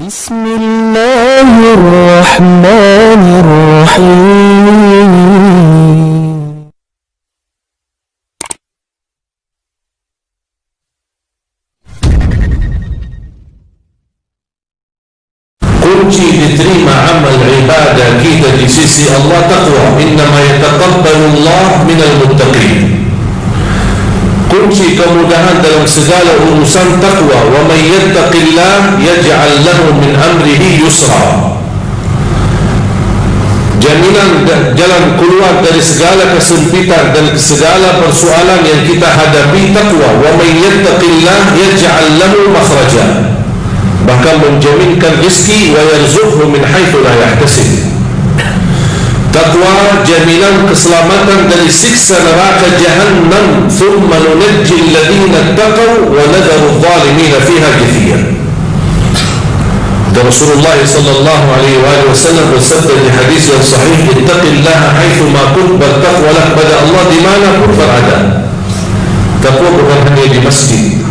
بسم الله الرحمن الرحيم. Kunci diterima amal ibadah kita di sisi Allah taqwa. Innama yataqabbalu Allah minal muttaqin. Kunci kemudahan dalam segala urusan taqwa. Wa man yattaqillah yaj'al lahu min amrihi yusra. Jaminan jalan keluar dari segala kesempitan dan segala persoalan yang kita hadapi taqwa. Wa man yattaqillah yaj'al lahu makhraja. Bahkan menjaminkan rezeki wa yarzuqhu min haitsu la yahtasib. Taqwa jaminan keselamatan dari siksa neraka jahannam. Thumma nunajji alladhina taqaw wa nadharu adh-dhalimina fiha jithiya. Dan Rasulullah sallallahu alaihi wasallam bersabda di hadis yang sahih, ittaqillaha haitsu ma kunt, bertakwalah kepada Allah di mana pun berada. Taqwa bukan hanya di masjid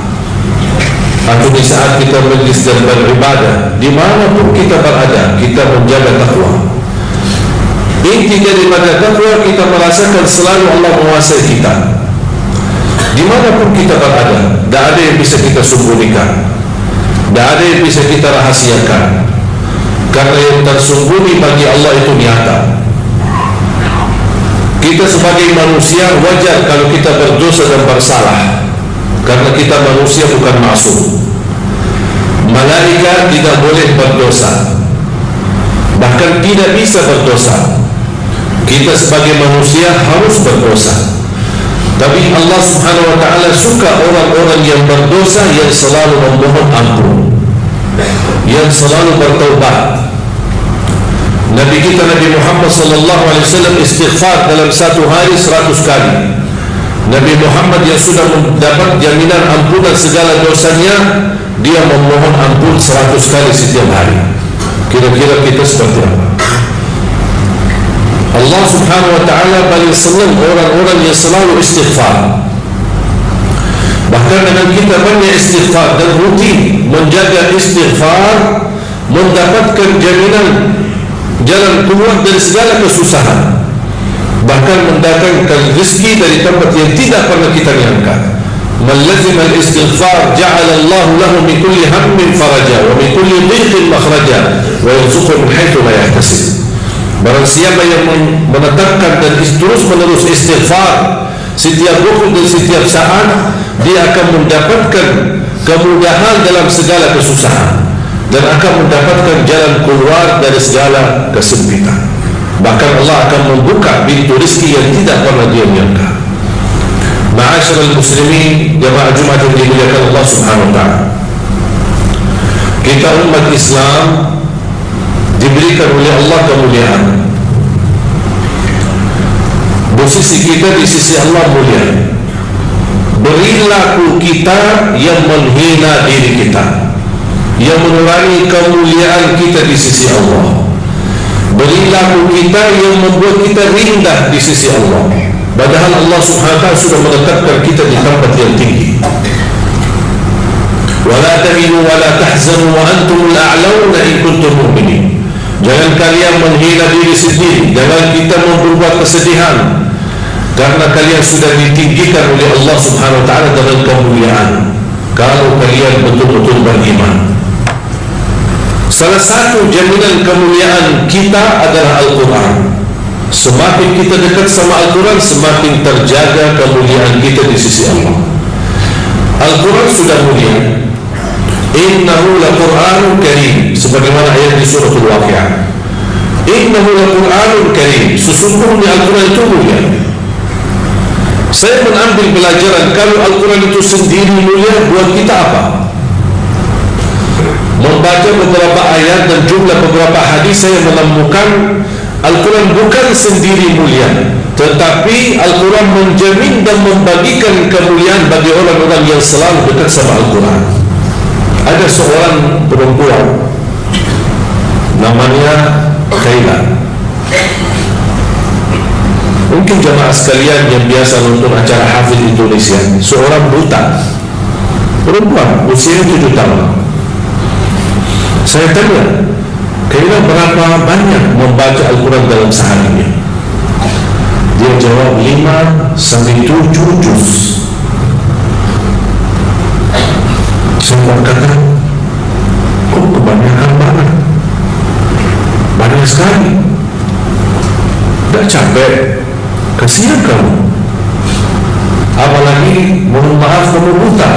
atau di saat kita majlis dan beribadah, di mana pun kita berada, kita menjaga taqwa. Inti daripada taqwa, kita merasakan selalu Allah menguasai kita. Di mana pun kita berada, tidak ada yang bisa kita sembunyikan, tidak ada yang bisa kita rahasiakan, karena yang tersembunyi bagi Allah itu nyata. Kita sebagai manusia wajar kalau kita berdosa dan bersalah, karena kita manusia bukan maksum. Malaikat tidak boleh berdosa, bahkan tidak bisa berdosa. Kita sebagai manusia harus berdosa. Tapi Allah subhanahu wa ta'ala suka orang-orang yang berdosa, yang selalu memohon ampun, yang selalu bertaubat. Nabi kita Nabi Muhammad sallallahu alaihi wasallam istighfar dalam satu hari 100 kali. Nabi Muhammad yang sudah mendapat jaminan ampunan segala dosanya, dia memohon ampun 100 kali setiap hari. Kira-kira kita seperti apa? Allah subhanahu wa ta'ala paling senang orang-orang yang selalu istighfar. Bahkan dengan kita banyak istighfar dan rutin menjaga istighfar, mendapatkan jaminan jalan keluar dari segala kesusahan, bahkan mendatangkan rezeki dari tempat yang tidak pernah kita nyangka. Man lazima al-istighfar ja'ala Allah lahu min kulli hammin faraja wa min kulli dhiqin makhraja wa yarzuqhu min haitsu la yahtasib. Barang siapa yang menetapkan dan terus menerus istighfar setiap waktu dan setiap saat, dia akan mendapatkan kemudahan dalam segala kesusahan dan akan mendapatkan jalan keluar dari segala kesempitan. Bahkan Allah akan membuka pintu rezeki yang tidak pernah dia nyangka. Ma'asyiral muslimin, jamaah Jumat yang dimuliakan Allah subhanahu wa ta'ala, kita umat Islam diberikan oleh Allah kemuliaan. Posisi kita di sisi Allah mulia. Perilaku kita yang menghina diri kita, yang mengurangi kemuliaan kita di sisi Allah. Perilaku kita yang membuat kita rendah di sisi Allah, padahal Allah subhanahu wa ta'ala sudah menetapkan kita di tempat yang tinggi. Wala tahinu wala tahzanu wa antumul a'launa in kuntum mu'minin. Jangan kalian menghina diri sendiri, jangan kita membuat kesedihan, karena kalian sudah ditinggikan oleh Allah subhanahu wa ta'ala dengan kemuliaan, kalau kalian betul-betul beriman. Salah satu jaminan kemuliaan kita adalah Al-Quran. Semakin kita dekat sama Al-Quran, semakin terjaga kemuliaan kita di sisi Allah. Al-Quran sudah mulia. Innahu laqur'anun karim, sebagaimana ayat di surah Al-Waqi'ah. Innahu laqur'anun karim, sesungguhnya Al-Quran itu mulia. Saya mengambil pelajaran, kalau Al-Quran itu sendiri mulia, buat kita apa? Membaca beberapa ayat dan jumlah beberapa hadis, saya menemukan Al-Quran bukan sendiri mulia, tetapi Al-Quran menjamin dan membagikan kemuliaan bagi orang-orang yang selalu dekat sama Al-Quran. Ada seorang perempuan namanya Khaila. Mungkin jemaah sekalian yang biasa nonton acara Hafiz Indonesia, seorang buta perempuan usia 7 tahun. Saya tanya, kira berapa banyak membaca Al-Quran dalam sehari? Dia jawab 5 sampai 7 juz. Saya berkata, kok kebanyakan banget? Banyak sekali. Tak capek? Kasihan kamu. Apalagi, mohon maaf, kamu buta.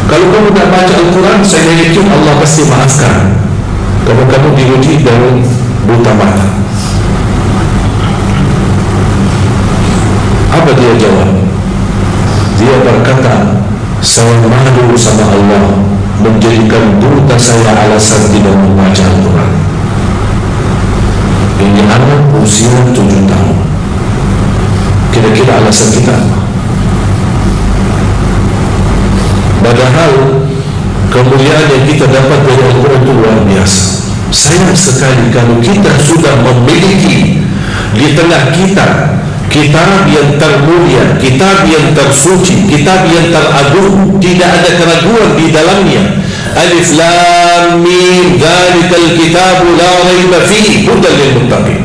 Kalau kamu tak baca Al-Quran, saya yakin Allah pasti maafkan. Kamu diuji dari buta mata. Apa dia jawab? Dia berkata, saya malu sama Allah menjadikan buta saya alasan tidak membaca Al-Quran. Ini anak usia 7 tahun. Kira-kira alasan kita apa? Padahal kemuliaan yang kita dapat dari Al-Quran itu luar biasa. Sayang sekali kalau kita sudah memiliki di tengah kita kitab yang termulia, kitab yang tersuci, kitab yang teragung, tidak ada keraguan di dalamnya. Alif Lam Mim, dzalikal kitabu la raiba fihi hudal lil muttaqin.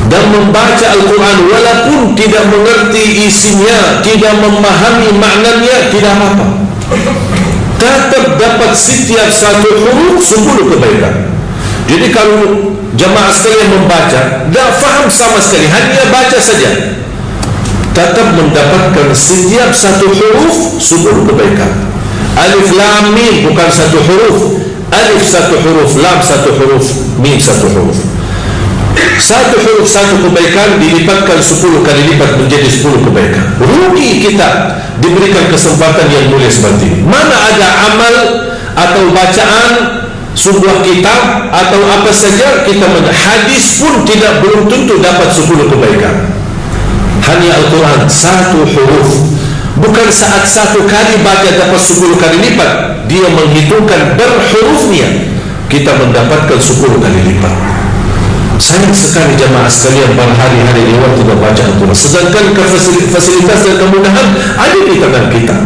Dan membaca Al-Quran walaupun tidak mengerti isinya, tidak memahami maknanya, tidak apa-apa, tetap dapat setiap satu huruf 10 kebaikan. Jadi kalau jemaah sekalian membaca, tak faham sama sekali, hanya baca saja, tetap mendapatkan setiap satu huruf 10 kebaikan. Alif Lam Mim bukan satu huruf, alif satu huruf, lam satu huruf, mim satu huruf. Satu huruf satu kebaikan dilipatkan 10 kali lipat menjadi 10 kebaikan. Rugi kita diberikan kesempatan yang mulia seperti ini. Mana ada amal atau bacaan sebuah kitab atau apa saja kita hadis pun belum tentu dapat 10 kebaikan. Hanya Al-Quran satu huruf, bukan saat satu kali baca dapat 10 kali lipat, dia menghitungkan berhurufnya, kita mendapatkan 10 kali lipat. Sayang sekali jemaah sekalian berhari-hari lewat tidak baca Al-Quran, sedangkan fasilitas dan kemudahan ada di tangan kita.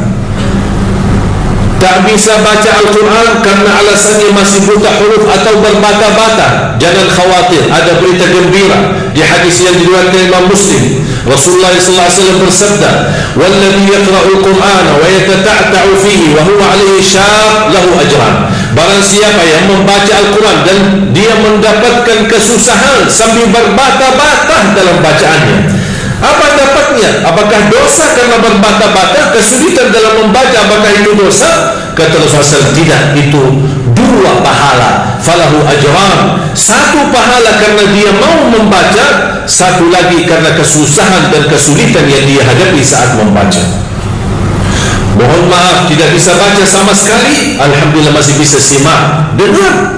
Tak bisa baca Al-Quran karena alasannya masih buta huruf atau berbata-bata. Jangan khawatir, ada berita gembira di hadis yang diriwayatkan Imam Muslim. Rasulullah SAW bersabda, "Walladhi yaqra'ul Qur'ana wa yatata'ta'u fihi wa huwa 'alaihi syaq lahu ajran." Barang siapa yang membaca Al-Quran dan dia mendapatkan kesusahan sambil berbata-bata dalam bacaannya, apa dapatnya? Apakah dosa karena berbata-bata? Kesulitan dalam membaca, apakah itu dosa? Kata Rasulullah, tidak, itu 2 pahala. Falahu ajran, 1 pahala karena dia mau membaca, 1 lagi karena kesusahan dan kesulitan yang dia hadapi saat membaca. Mohon maaf, tidak bisa baca sama sekali, alhamdulillah masih bisa simak, dengar.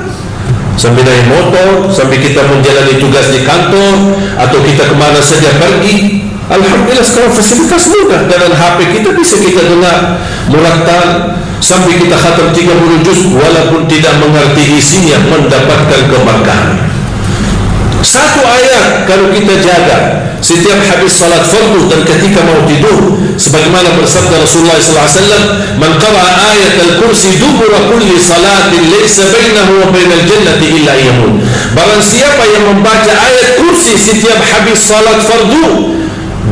Sambil naik motor, sambil kita menjalani tugas di kantor, atau kita kemana saja pergi, alhamdulillah sekarang fasilitas mudah. Dengan HP kita bisa kita dengar murattal, sambil kita khatam 30 juz walaupun tidak mengerti isinya, mendapatkan keberkahan. 1 ayat kalau kita jaga setiap habis salat fardu dan ketika mau tidur, sebagaimana bersabda Rasulullah SAW, "Man qara'a ayat al-kursi dubura kulli salatin laysa bainahu wa bainal jannati illa yamut." Barang siapa yang membaca ayat kursi setiap habis salat fardu,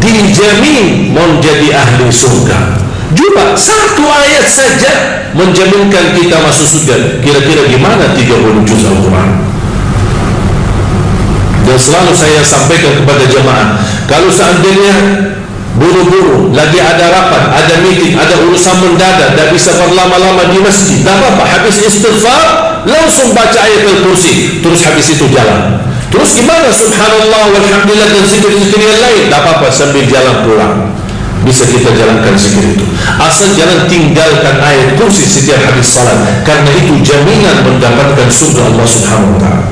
dijamin menjadi ahli surga. Juga 1 ayat saja menjaminkan kita masuk surga. Kira-kira gimana 30 juz Al-Quran? Dan selalu saya sampaikan kepada jemaah, kalau seandainya buru-buru, lagi ada rapat, ada meeting, ada urusan mendadak, tak bisa berlama-lama di masjid, tak apa-apa, habis istighfar langsung baca ayat al-kursi, terus habis itu jalan. Terus gimana? Subhanallah walhamdulillah dan zikir-zikir yang lain, tak apa-apa, sambil jalan pulang bisa kita jalankan zikir itu. Asal jangan tinggalkan ayat kursi setiap habis salat, karena itu jaminan mendapatkan surga Allah Subhanahu wa ta'ala.